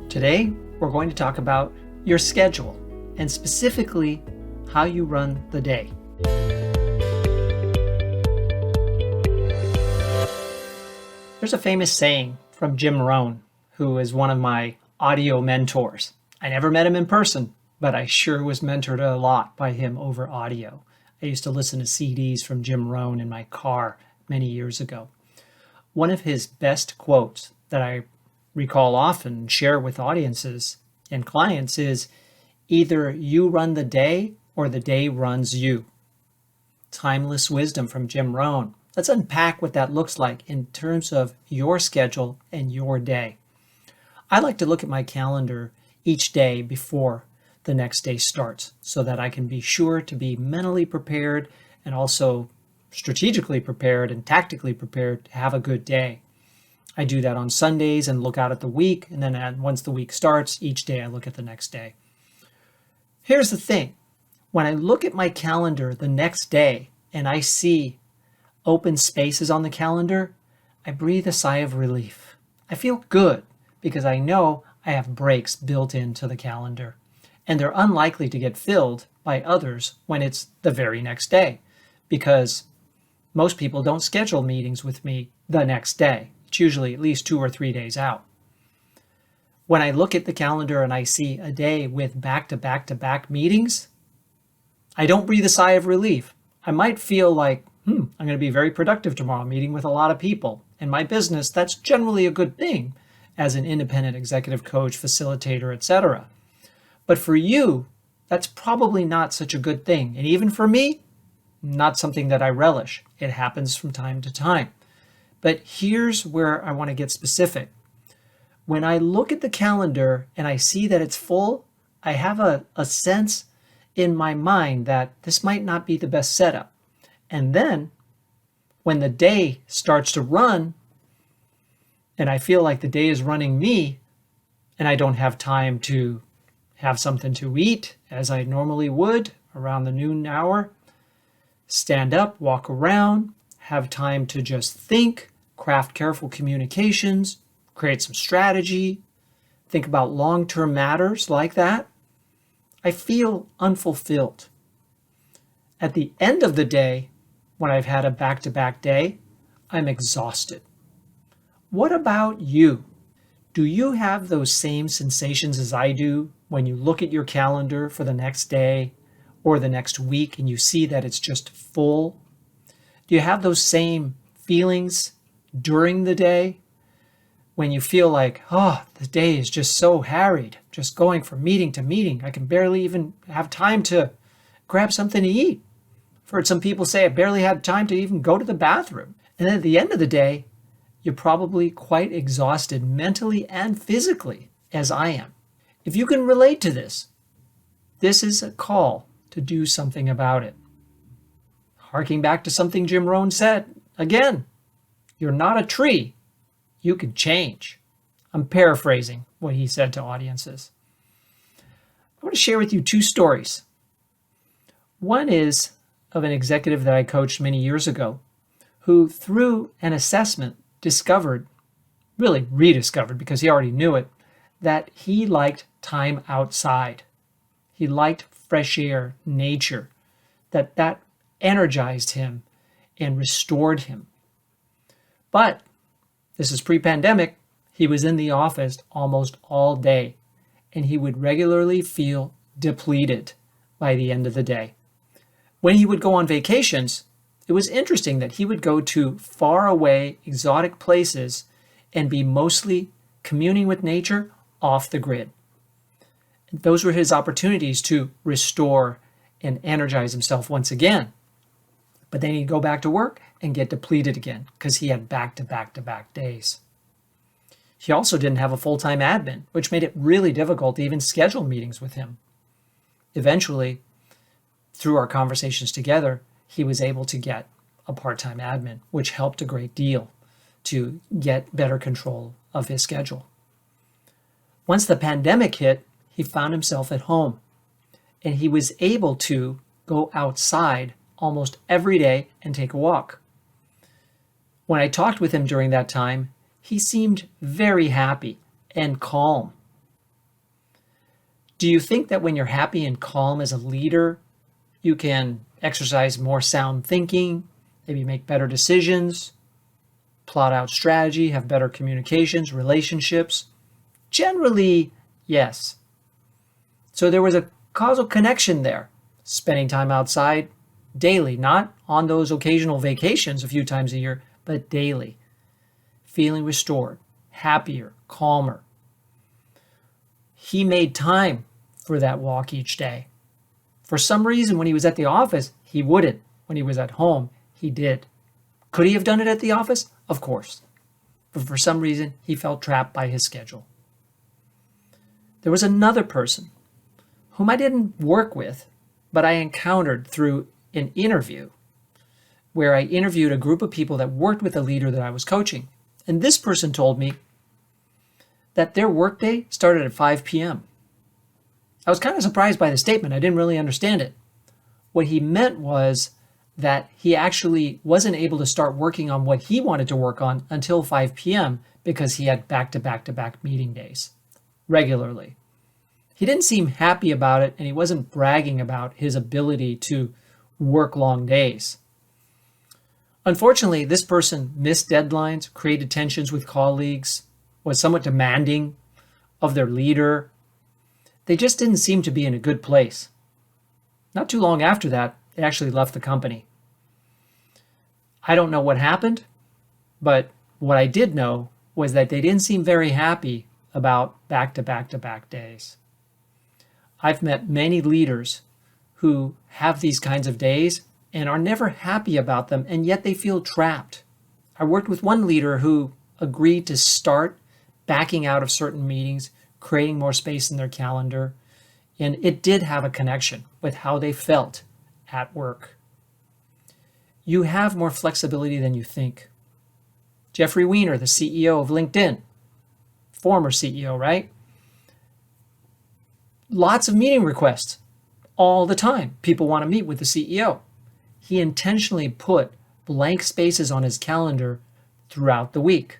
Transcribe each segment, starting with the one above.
Today, we're going to talk about your schedule and specifically how you run the day. There's a famous saying from Jim Rohn, who is one of my audio mentors. I never met him in person, but I sure was mentored a lot by him over audio. I used to listen to CDs from Jim Rohn in my car many years ago. One of his best quotes that I recall often and share with audiences and clients is, either you run the day or the day runs you. Timeless wisdom from Jim Rohn. Let's unpack what that looks like in terms of your schedule and your day. I like to look at my calendar each day before the next day starts so that I can be sure to be mentally prepared and also strategically prepared and tactically prepared to have a good day. I do that on Sundays and look out at the week, and then once the week starts, each day I look at the next day. Here's the thing. When I look at my calendar the next day and I see open spaces on the calendar, I breathe a sigh of relief. I feel good because I know I have breaks built into the calendar, and they're unlikely to get filled by others when it's the very next day, because most people don't schedule meetings with me the next day. It's usually at least 2 or 3 days out. When I look at the calendar and I see a day with back-to-back-to-back meetings, I don't breathe a sigh of relief. I might feel like, I'm going to be very productive tomorrow, meeting with a lot of people. In my business, that's generally a good thing as an independent executive coach, facilitator, etc. But for you, that's probably not such a good thing. And even for me, not something that I relish. It happens from time to time. But here's where I want to get specific. When I look at the calendar and I see that it's full, I have a sense in my mind that this might not be the best setup. And then when the day starts to run and I feel like the day is running me and I don't have time to have something to eat as I normally would around the noon hour, stand up, walk around, have time to just think, craft careful communications, create some strategy, think about long-term matters like that, I feel unfulfilled. At the end of the day, when I've had a back-to-back day, I'm exhausted. What about you? Do you have those same sensations as I do when you look at your calendar for the next day or the next week and you see that it's just full? Do you have those same feelings during the day when you feel like, the day is just so harried, just going from meeting to meeting. I can barely even have time to grab something to eat. I've heard some people say I barely had time to even go to the bathroom. And then at the end of the day, you're probably quite exhausted mentally and physically, as I am. If you can relate to this, this is a call to do something about it. Harking back to something Jim Rohn said, again, you're not a tree. You can change. I'm paraphrasing what he said to audiences. I want to share with you 2 stories. One is of an executive that I coached many years ago who, through an assessment, rediscovered because he already knew it, that he liked time outside. He liked fresh air, nature, that energized him and restored him. But this is pre-pandemic. He was in the office almost all day, and he would regularly feel depleted by the end of the day. When he would go on vacations, it was interesting that he would go to far away, exotic places and be mostly communing with nature off the grid. Those were his opportunities to restore and energize himself once again. But then he'd go back to work and get depleted again because he had back-to-back-to-back days. He also didn't have a full-time admin, which made it really difficult to even schedule meetings with him. Eventually, through our conversations together, he was able to get a part-time admin, which helped a great deal to get better control of his schedule. Once the pandemic hit, he found himself at home, and he was able to go outside almost every day and take a walk. When I talked with him during that time, he seemed very happy and calm. Do you think that when you're happy and calm as a leader, you can exercise more sound thinking, maybe make better decisions, plot out strategy, have better communications, relationships? Generally, yes. So there was a causal connection there. Spending time outside daily, not on those occasional vacations a few times a year, but daily. Feeling restored, happier, calmer. He made time for that walk each day. For some reason, when he was at the office, he wouldn't. When he was at home, he did. Could he have done it at the office? Of course. But for some reason, he felt trapped by his schedule. There was another person whom I didn't work with, but I encountered through an interview where I interviewed a group of people that worked with the leader that I was coaching. And this person told me that their workday started at 5 p.m. I was kind of surprised by the statement. I didn't really understand it. What he meant was that he actually wasn't able to start working on what he wanted to work on until 5 p.m. because he had back-to-back-to-back meeting days regularly. He didn't seem happy about it, and he wasn't bragging about his ability to work long days. Unfortunately, this person missed deadlines, created tensions with colleagues, was somewhat demanding of their leader. They just didn't seem to be in a good place. Not too long after that, they actually left the company. I don't know what happened, but what I did know was that they didn't seem very happy about back-to-back-to-back days. I've met many leaders who have these kinds of days and are never happy about them, and yet they feel trapped. I worked with one leader who agreed to start backing out of certain meetings, creating more space in their calendar, and it did have a connection with how they felt at work. You have more flexibility than you think. Jeffrey Weiner, the CEO of LinkedIn, former CEO, right? Lots of meeting requests all the time. People want to meet with the CEO. He intentionally put blank spaces on his calendar throughout the week.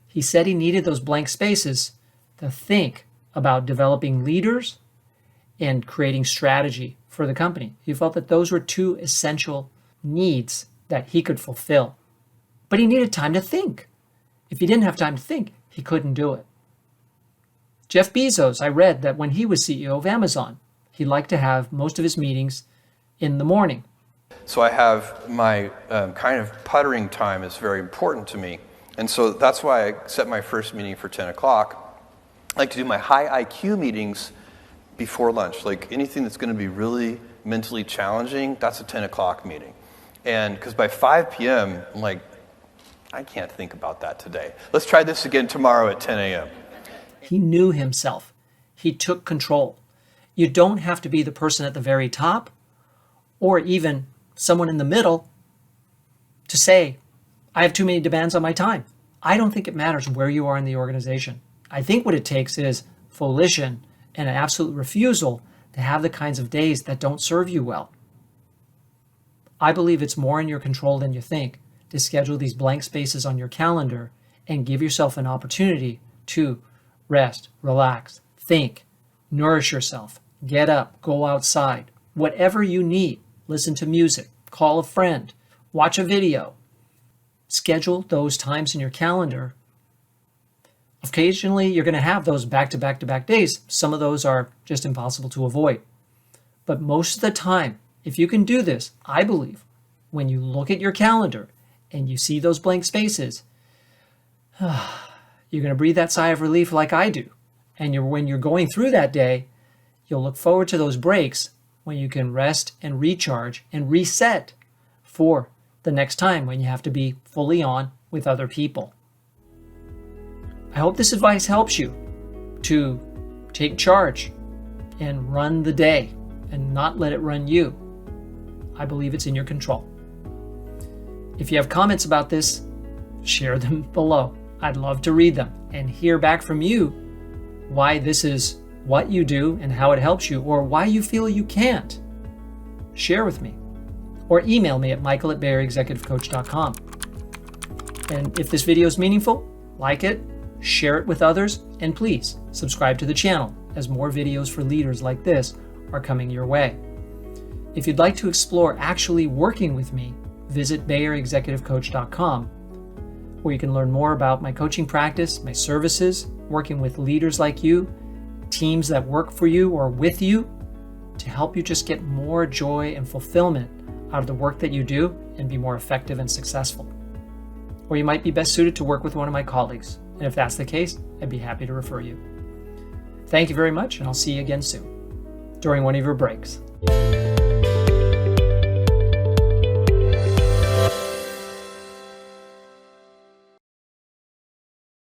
He said he needed those blank spaces to think about developing leaders and creating strategy for the company. He felt that those were two essential needs that he could fulfill. But he needed time to think. If he didn't have time to think, he couldn't do it. Jeff Bezos, I read that when he was CEO of Amazon, he liked to have most of his meetings in the morning. So I have my kind of puttering time is very important to me. And so that's why I set my first meeting for 10 o'clock. I like to do my high IQ meetings before lunch. Like anything that's going to be really mentally challenging, that's a 10 o'clock meeting. And because by 5 p.m., I'm like, I can't think about that today. Let's try this again tomorrow at 10 a.m. He knew himself. He took control. You don't have to be the person at the very top or even someone in the middle to say, I have too many demands on my time. I don't think it matters where you are in the organization. I think what it takes is volition and an absolute refusal to have the kinds of days that don't serve you well. I believe it's more in your control than you think to schedule these blank spaces on your calendar and give yourself an opportunity to rest, relax, think, nourish yourself, get up, go outside, whatever you need. Listen to music, call a friend, watch a video. Schedule those times in your calendar. Occasionally, you're going to have those back-to-back-to-back days. Some of those are just impossible to avoid. But most of the time, if you can do this, I believe, when you look at your calendar and you see those blank spaces, you're going to breathe that sigh of relief like I do. And when you're going through that day, you'll look forward to those breaks when you can rest and recharge and reset for the next time when you have to be fully on with other people. I hope this advice helps you to take charge and run the day and not let it run you. I believe it's in your control. If you have comments about this, share them below. I'd love to read them and hear back from you why this is what you do and how it helps you, or why you feel you can't. Share with me. Or email me at michael@BAECexecutivecoach.com. And if this video is meaningful, like it, share it with others, and please subscribe to the channel as more videos for leaders like this are coming your way. If you'd like to explore actually working with me, visit BayerExecutiveCoach.com, where you can learn more about my coaching practice, my services, working with leaders like you, teams that work for you or with you, to help you just get more joy and fulfillment out of the work that you do and be more effective and successful. Or you might be best suited to work with one of my colleagues, and if that's the case, I'd be happy to refer you. Thank you very much, and I'll see you again soon, during one of your breaks.